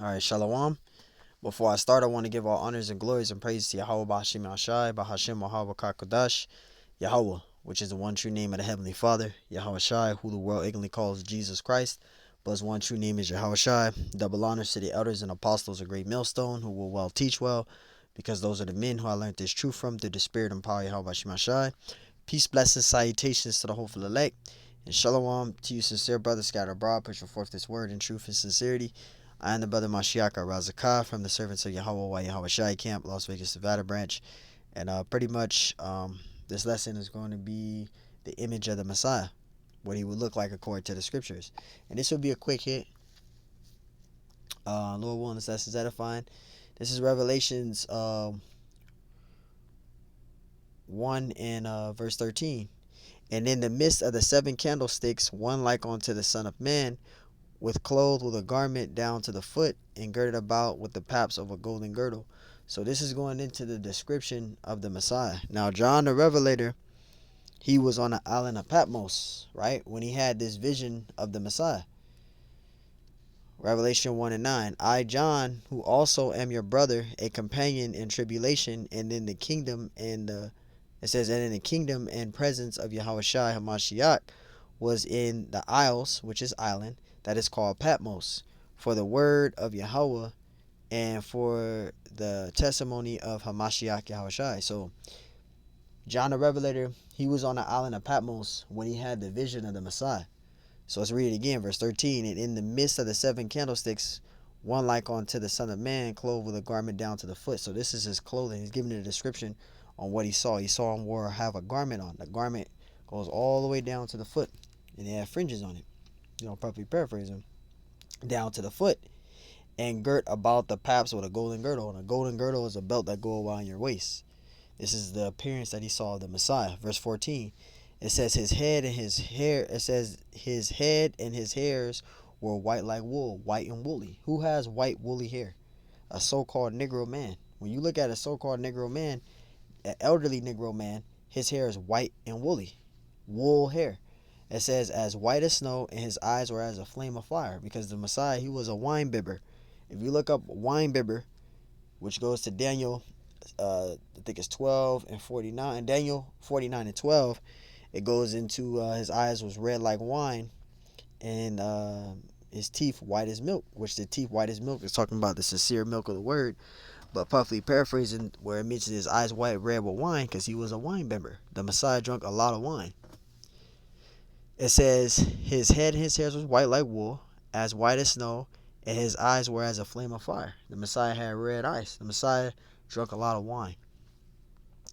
All right, Shalom. Before I start, I want to give all honors and glories and praise to Yahweh Bashim Ashai, Bahashim Mahawah Kakodash, Yahweh, which is the one true name of the Heavenly Father, Yahweh Shai, who the world ignorantly calls Jesus Christ, but his one true name is Yahweh Shai. Double honors to the elders and apostles of Great Millstone, who will well teach well, because those are the men who I learned this truth from through the spirit and power of Yahweh Bashim Ashai. Peace, blessings, salutations to the hopeful elect, and shalom to you, sincere brothers scattered abroad, pushing forth this word in truth and sincerity. I am the brother Mashiach Razakah from the Servants of Yahweh Yahweh Shai Camp, Las Vegas, Nevada branch. And pretty much this lesson is going to be the image of the Messiah, what he would look like according to the scriptures. And this will be a quick hit. Lord willing, this lesson is edifying. This is Revelations 1 and verse 13. And in the midst of the seven candlesticks, one like unto the Son of Man, with clothed with a garment down to the foot, and girded about with the paps of a golden girdle. So this is going into the description of the Messiah. Now John the Revelator, he was on the island of Patmos, right? When he had this vision of the Messiah. Revelation 1 and 9. I, John, who also am your brother, a companion in tribulation, and in the kingdom and it says, and in the kingdom and presence of Yahweh Shai HaMashiach, was in the isles, which is island, that is called Patmos, for the word of Yahweh and for the testimony of Hamashiach Yahweh Shai. So John the Revelator, he was on the island of Patmos when he had the vision of the Messiah. So let's read it again, verse 13. And in the midst of the seven candlesticks, one like unto the Son of Man, clothed with a garment down to the foot. So this is his clothing. He's giving a description on what he saw. He saw him have a garment on. The garment goes all the way down to the foot, and it had fringes on it. Probably paraphrasing, down to the foot, and girt about the paps with a golden girdle. And a golden girdle is a belt that go around your waist. This is the appearance that he saw of the Messiah. Verse 14. It says his head and his hair. It says his head and his hairs were white like wool, white and woolly. Who has white woolly hair? A so-called Negro man. When you look at a so-called Negro man, an elderly Negro man, his hair is white and woolly, wool hair. It says as white as snow, and his eyes were as a flame of fire. Because the Messiah, he was a wine bibber. If you look up wine bibber, which goes to Daniel, I think it's 12 and 49. Daniel 49 and 12. It goes into his eyes was red like wine, and his teeth white as milk. Which the teeth white as milk is talking about the sincere milk of the word. But puffly paraphrasing, where it mentions his eyes white red with wine, because he was a wine bibber. The Messiah drank a lot of wine. It says his head and his hairs was white like wool, as white as snow, and his eyes were as a flame of fire. The Messiah had red eyes. The Messiah drank a lot of wine.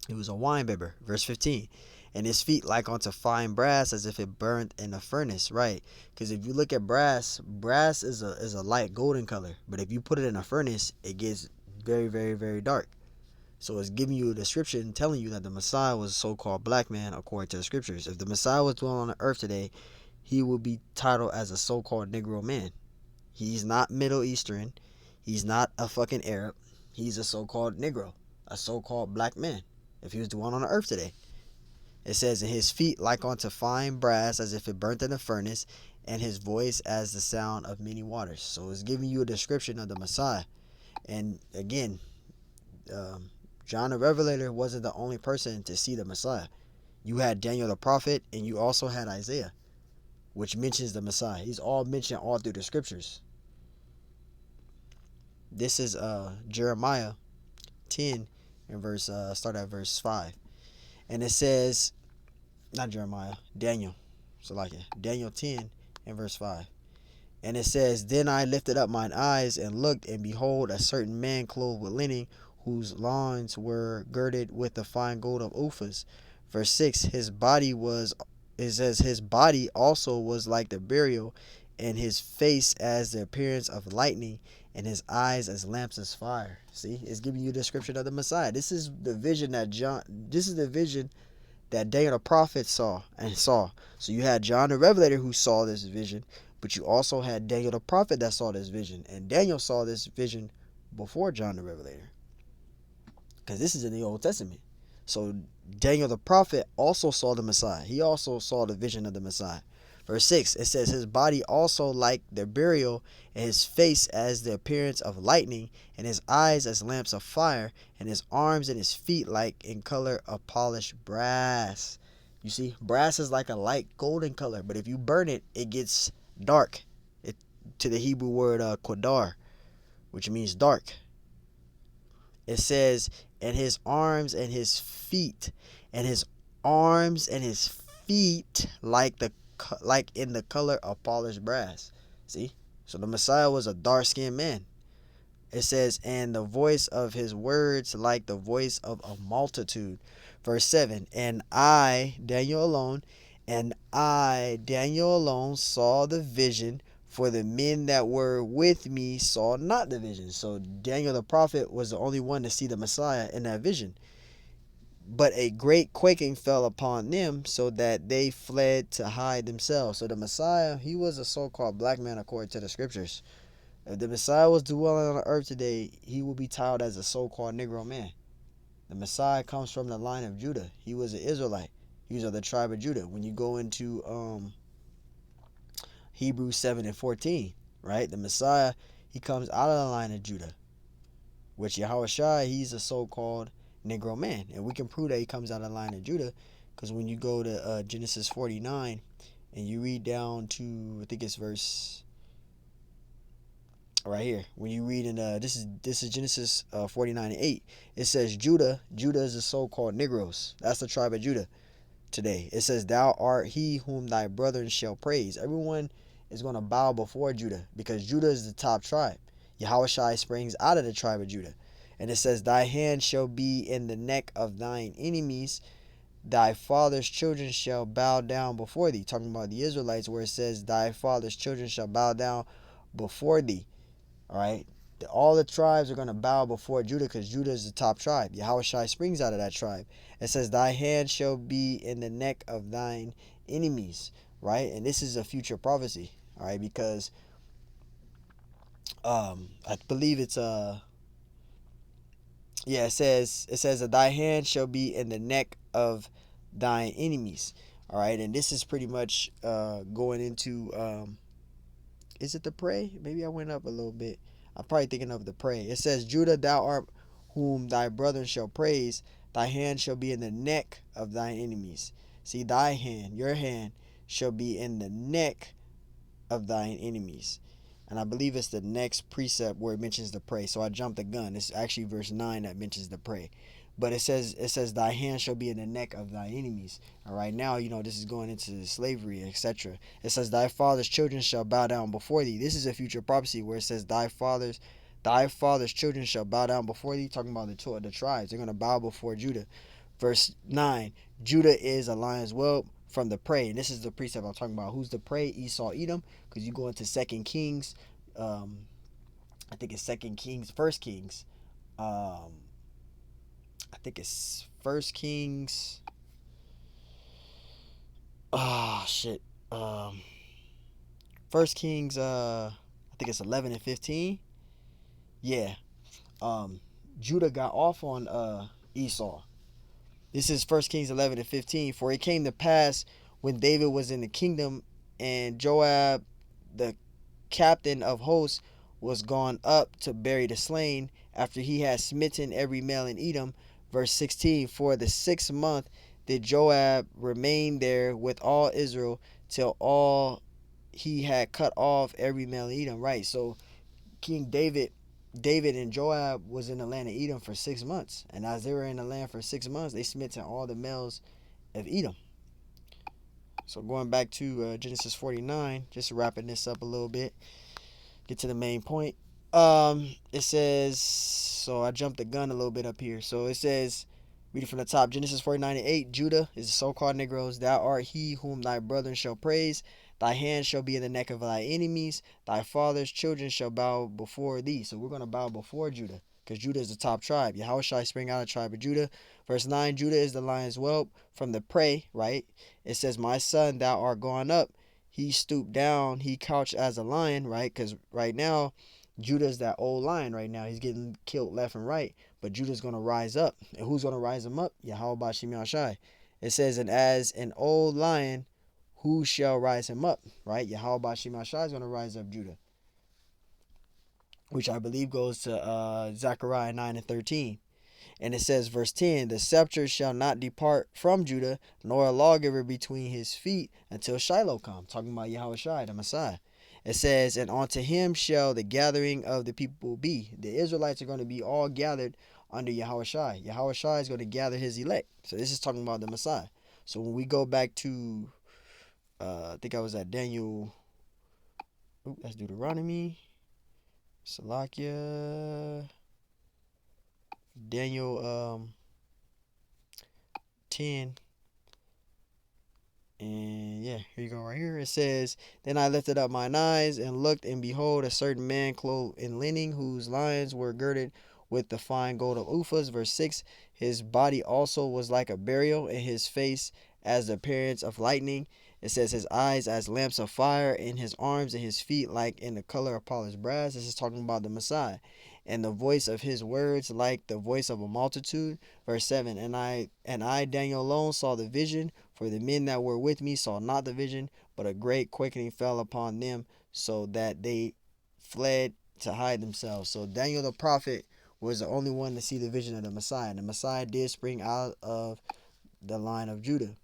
He was a wine bibber. Verse 15. And his feet like unto fine brass, as if it burned in a furnace. Right? Because if you look at brass, brass is a light golden color. But if you put it in a furnace, it gets very, very, very dark. So it's giving you a description telling you that the Messiah was a so-called black man according to the scriptures. If the Messiah was dwelling on the earth today, he would be titled as a so-called Negro man. He's not Middle Eastern. He's not a fucking Arab. He's a so-called Negro, a so-called black man. If he was dwelling on the earth today. It says, and his feet like unto fine brass, as if it burnt in a furnace, and his voice as the sound of many waters. So it's giving you a description of the Messiah. And again, John the Revelator wasn't the only person to see the Messiah. You had Daniel the prophet, and you also had Isaiah, which mentions the Messiah. He's all mentioned all through the scriptures. This is Jeremiah 10 and start at verse 5. And it says, not Jeremiah, Daniel. So like it, Daniel 10 and verse 5. And it says, then I lifted up mine eyes and looked, and behold, a certain man clothed with linen, whose loins were girded with the fine gold of Uphaz. Verse 6, it says, his body also was like the burial, and his face as the appearance of lightning, and his eyes as lamps of fire. See, it's giving you a description of the Messiah. This is the vision that Daniel the prophet saw. So you had John the Revelator who saw this vision, but you also had Daniel the prophet that saw this vision. And Daniel saw this vision before John the Revelator, because this is in the Old Testament. So Daniel the prophet also saw the Messiah. He also saw the vision of the Messiah. Verse 6, it says, his body also like the burial, and his face as the appearance of lightning, and his eyes as lamps of fire, and his arms and his feet like in color of polished brass. You see, brass is like a light golden color, but if you burn it, it gets dark. It, to the Hebrew word quadar, which means dark. It says, and his arms and his feet, and his arms and his feet like in the color of polished brass. See, so the Messiah was a dark-skinned man. It says, and the voice of his words like the voice of a multitude. Verse 7, and I, Daniel alone, saw the vision, for the men that were with me saw not the vision. So Daniel the prophet was the only one to see the Messiah in that vision. But a great quaking fell upon them, so that they fled to hide themselves. So the Messiah, he was a so-called black man according to the scriptures. If the Messiah was dwelling on the earth today, he would be titled as a so-called Negro man. The Messiah comes from the line of Judah. He was an Israelite. He was of the tribe of Judah. When you go into Hebrews 7 and 14, right? The Messiah, he comes out of the line of Judah. Which Yahushua, he's a so-called Negro man. And we can prove that he comes out of the line of Judah, because when you go to Genesis 49 and you read down to, I think it's verse right here, when you read in this is Genesis 49 and 8, it says Judah is the so-called Negroes. That's the tribe of Judah today. It says, thou art he whom thy brethren shall praise. Everyone is going to bow before Judah, because Judah is the top tribe. Yahushua springs out of the tribe of Judah. And it says, thy hand shall be in the neck of thine enemies, thy father's children shall bow down before thee. Talking about the Israelites, where it says, thy father's children shall bow down before thee. All right, all the tribes are going to bow before Judah, because Judah is the top tribe. Yahushua springs out of that tribe. It says, thy hand shall be in the neck of thine enemies, right? And this is a future prophecy, all right, because I believe it's it says that thy hand shall be in the neck of thine enemies, all right. And this is pretty much going into is it the prey? Maybe I went up a little bit. I'm probably thinking of the prey. It says, Judah, thou art whom thy brethren shall praise. Thy hand shall be in the neck of thine enemies. See, thy hand, your hand, shall be in the neck of thine enemies. And I believe it's the next precept where it mentions the prey. So I jumped the gun. It's actually verse 9 that mentions the prey. But it says thy hand shall be in the neck of thy enemies. All right, now, this is going into slavery, etc. It says, thy father's children shall bow down before thee. This is a future prophecy where it says, thy father's children shall bow down before thee. Talking about the tribes. They're going to bow before Judah. Verse 9, Judah is a lion's whelp from the prey. And this is the precept I'm talking about. Who's the prey? Esau, Edom. Because you go into 2 Kings. I think it's 2 Kings, 1 Kings. I think it's 1 Kings. Oh, shit. 1 Kings, I think it's 11 and 15. Yeah. Judah got off on Esau. This is 1 Kings 11 and 15. For it came to pass when David was in the kingdom, and Joab, the captain of hosts, was gone up to bury the slain, after he had smitten every male in Edom. Verse 16, for the 6th month did Joab remain there with all Israel, till all he had cut off every male in Edom. Right, so King David and Joab was in the land of Edom for 6 months. And as they were in the land for 6 months, they smitten all the males of Edom. So going back to Genesis 49, just wrapping this up a little bit, get to the main point. It says, so I jumped the gun a little bit up here. So it says, reading from the top, Genesis 49 and 8, Judah is the so-called Negroes. Thou art he whom thy brethren shall praise. Thy hand shall be in the neck of thy enemies. Thy father's children shall bow before thee. So we're going to bow before Judah, because Judah is the top tribe. Yahushua spring out of the tribe of Judah. Verse 9, Judah is the lion's whelp from the prey, right? It says, my son, thou art gone up. He stooped down. He couched as a lion, right? Because right now, Judah's that old lion right now. He's getting killed left and right. But Judah's going to rise up. And who's going to rise him up? Yahweh Bashim Yahshai. It says, and as an old lion who shall rise him up, right? Yahweh Bashim Ashai is going to rise up Judah, which I believe goes to Zechariah 9 and 13. And it says, verse 10, the scepter shall not depart from Judah, nor a lawgiver between his feet until Shiloh come. Talking about Yahweh Shai, the Messiah. It says, and unto him shall the gathering of the people be. The Israelites are going to be all gathered under Yahweh Shai. Yahweh Shai is going to gather his elect. So this is talking about the Messiah. So when we go back to, I think I was at Daniel, that's Deuteronomy, Salakia, Daniel 10. And yeah, here you go right here. It says, then I lifted up mine eyes and looked, and behold, a certain man clothed in linen, whose loins were girded with the fine gold of Uphaz. Verse 6, his body also was like a burial, and his face as the appearance of lightning. It says his eyes as lamps of fire, and his arms and his feet like in the color of polished brass. This is talking about the Messiah. And the voice of his words like the voice of a multitude. Verse 7, and I Daniel alone saw the vision, for the men that were with me saw not the vision, but a great quaking fell upon them, so that they fled to hide themselves. So Daniel the prophet was the only one to see the vision of the Messiah. And the Messiah did spring out of the line of Judah.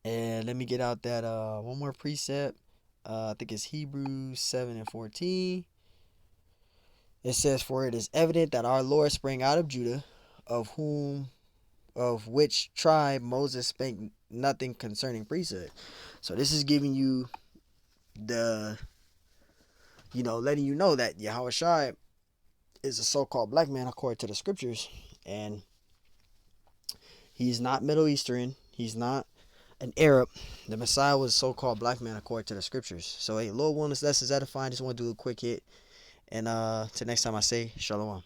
And let me get out that one more precept. I think it's Hebrews 7 and 14. It says, for it is evident that our Lord sprang out of Judah, of which tribe Moses spake nothing concerning priesthood. So this is giving you the, letting you know that Yahweh Shai is a so-called black man according to the scriptures. And he's not Middle Eastern. He's not an Arab. The Messiah was a so-called black man according to the scriptures. So, hey, Lord willing, this lesson is edifying. Just want to do a quick hit. And till next time I say, Shalom.